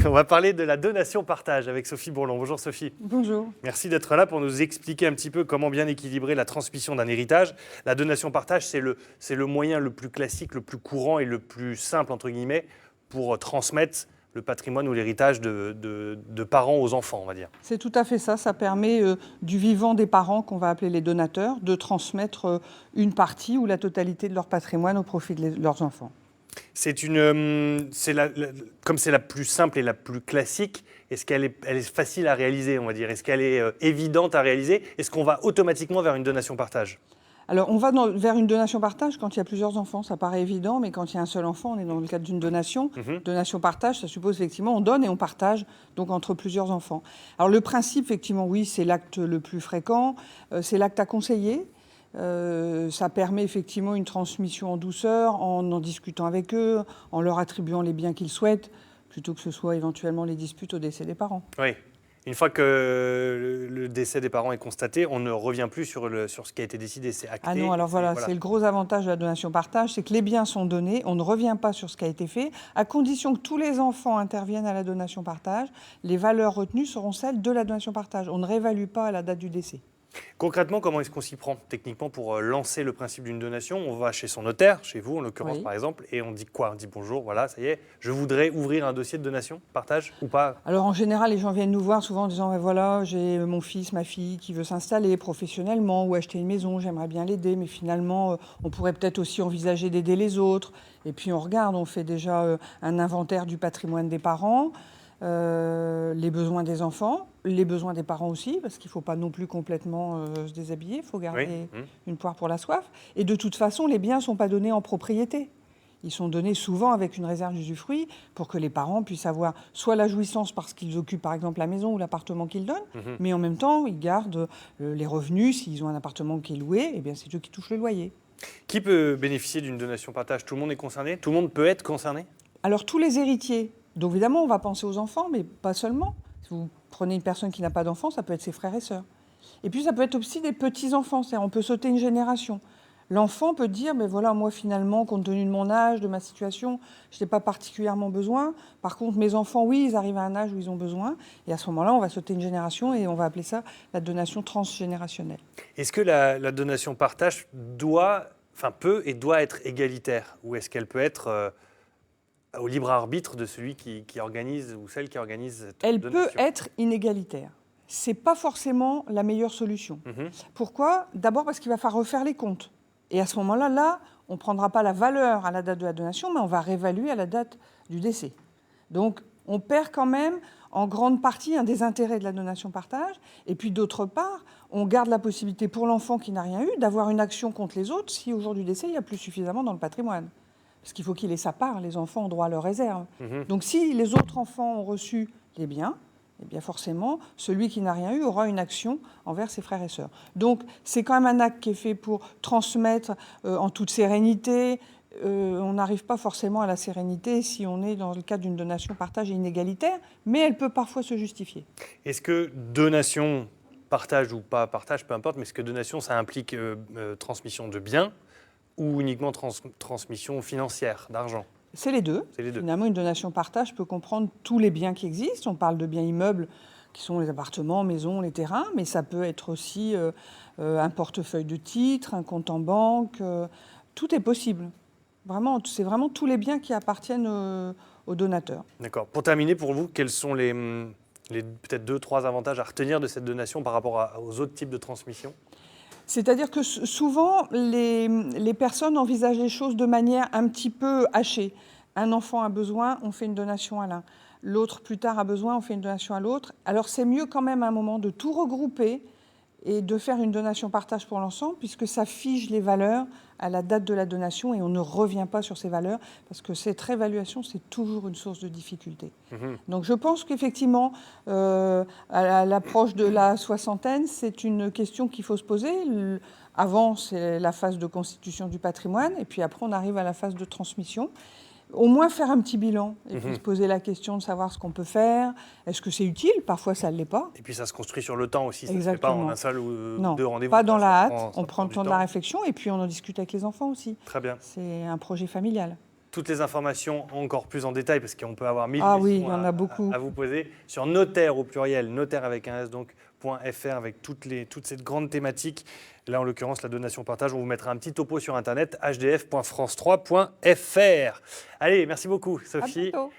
On va parler de la donation-partage avec Sophie Bourlon. Bonjour Sophie. Bonjour. Merci d'être là pour nous expliquer un petit peu comment bien équilibrer la transmission d'un héritage. La donation-partage, c'est le moyen le plus classique, le plus courant et le plus simple, entre guillemets, pour transmettre le patrimoine ou l'héritage de parents aux enfants, on va dire. C'est tout à fait ça. Ça permet du vivant des parents, qu'on va appeler les donateurs, de transmettre une partie ou la totalité de leur patrimoine au profit de leurs enfants. Comme c'est la plus simple et la plus classique, est-ce qu'elle est facile à réaliser, on va dire? Est-ce qu'elle est évidente à réaliser? Est-ce qu'on va automatiquement vers une donation-partage? Alors, on va vers une donation-partage quand il y a plusieurs enfants. Ça paraît évident, mais quand il y a un seul enfant, on est dans le cadre d'une donation. Donation-partage, ça suppose effectivement on donne et on partage, donc entre plusieurs enfants. Alors, le principe, effectivement, oui, c'est l'acte le plus fréquent. C'est l'acte à conseiller. Ça permet effectivement une transmission en douceur, en discutant avec eux, en leur attribuant les biens qu'ils souhaitent, plutôt que ce soit éventuellement les disputes au décès des parents. Oui. Une fois que le décès des parents est constaté, on ne revient plus sur ce qui a été décidé, c'est acté. Ah non, alors voilà, c'est le gros avantage de la donation-partage, c'est que les biens sont donnés, on ne revient pas sur ce qui a été fait, à condition que tous les enfants interviennent à la donation-partage, les valeurs retenues seront celles de la donation-partage. On ne réévalue pas à la date du décès. Concrètement, comment est-ce qu'on s'y prend techniquement pour lancer le principe d'une donation? On va chez son notaire, chez vous en l'occurrence par exemple, et on dit quoi? On dit bonjour, voilà, ça y est, je voudrais ouvrir un dossier de donation, partage ou pas? Alors en général, les gens viennent nous voir souvent en disant voilà, j'ai mon fils, ma fille qui veut s'installer professionnellement ou acheter une maison, j'aimerais bien l'aider, mais finalement, on pourrait peut-être aussi envisager d'aider les autres. Et puis on regarde, on fait déjà un inventaire du patrimoine des parents. Les besoins des enfants, les besoins des parents aussi, parce qu'il ne faut pas non plus complètement se déshabiller, il faut garder une poire pour la soif. Et de toute façon, les biens ne sont pas donnés en propriété. Ils sont donnés souvent avec une réserve d'usufruit pour que les parents puissent avoir soit la jouissance parce qu'ils occupent par exemple la maison ou l'appartement qu'ils donnent, mais en même temps, ils gardent les revenus. S'ils ont un appartement qui est loué, eh bien, c'est eux qui touchent le loyer. Qui peut bénéficier d'une donation-partage? Tout le monde est concerné? Tout le monde peut être concerné? Alors, tous les héritiers. Donc évidemment, on va penser aux enfants, mais pas seulement. Si vous prenez une personne qui n'a pas d'enfants, ça peut être ses frères et sœurs. Et puis ça peut être aussi des petits-enfants, c'est-à-dire on peut sauter une génération. L'enfant peut dire, mais voilà, moi finalement, compte tenu de mon âge, de ma situation, je n'ai pas particulièrement besoin. Par contre, mes enfants, oui, ils arrivent à un âge où ils ont besoin. Et à ce moment-là, on va sauter une génération et on va appeler ça la donation transgénérationnelle. Est-ce que la donation-partage peut et doit être égalitaire? Ou est-ce qu'elle peut être au libre arbitre de celui qui organise ou celle qui organise cette donation? Elle peut être inégalitaire. Ce n'est pas forcément la meilleure solution. Pourquoi? D'abord parce qu'il va falloir refaire les comptes. Et à ce moment-là, on ne prendra pas la valeur à la date de la donation, mais on va réévaluer à la date du décès. Donc, on perd quand même en grande partie un des intérêts de la donation-partage. Et puis, d'autre part, on garde la possibilité pour l'enfant qui n'a rien eu d'avoir une action contre les autres si au jour du décès, il n'y a plus suffisamment dans le patrimoine. Parce qu'il faut qu'il ait sa part, les enfants ont droit à leur réserve. Donc si les autres enfants ont reçu les biens, eh bien forcément, celui qui n'a rien eu aura une action envers ses frères et sœurs. Donc c'est quand même un acte qui est fait pour transmettre en toute sérénité. On n'arrive pas forcément à la sérénité si on est dans le cadre d'une donation partage inégalitaire, mais elle peut parfois se justifier. Est-ce que donation, partage ou pas partage, peu importe, mais est-ce que donation, ça implique transmission de biens ou uniquement transmission financière, d'argent? C'est les deux. Finalement, une donation-partage peut comprendre tous les biens qui existent. On parle de biens immeubles qui sont les appartements, maisons, les terrains, mais ça peut être aussi un portefeuille de titres, un compte en banque. Tout est possible. Vraiment, c'est vraiment tous les biens qui appartiennent aux donateurs. D'accord. Pour terminer, pour vous, quels sont les peut-être 2-3 avantages à retenir de cette donation par rapport aux autres types de transmission? C'est-à-dire que souvent, les personnes envisagent les choses de manière un petit peu hachée. Un enfant a besoin, on fait une donation à l'un. L'autre, plus tard, a besoin, on fait une donation à l'autre. Alors, c'est mieux quand même à un moment de tout regrouper et de faire une donation partage pour l'ensemble, puisque ça fige les valeurs à la date de la donation et on ne revient pas sur ces valeurs, parce que cette réévaluation, c'est toujours une source de difficulté. Donc je pense qu'effectivement, à l'approche de la soixantaine, c'est une question qu'il faut se poser. Avant, c'est la phase de constitution du patrimoine, et puis après, on arrive à la phase de transmission. Au moins faire un petit bilan et puis se poser la question de savoir ce qu'on peut faire. Est-ce que c'est utile? Parfois, ça ne l'est pas. Et puis, ça se construit sur le temps aussi. Ça ne se fait Exactement. pas en un seul ou non, deux rendez-vous. Pas dans la hâte. On prend le temps de la réflexion et puis on en discute avec les enfants aussi. Très bien. C'est un projet familial. toutes les informations encore plus en détail, parce qu'on peut avoir 1000 Ah questions oui, il y en a beaucoup. à vous poser, sur notaire au pluriel, notaire avec un S, donc .fr, avec toute cette grande thématique. Là, en l'occurrence, la donation-partage, on vous mettra un petit topo sur Internet, hdf.france3.fr. Allez, merci beaucoup, À Sophie. bientôt.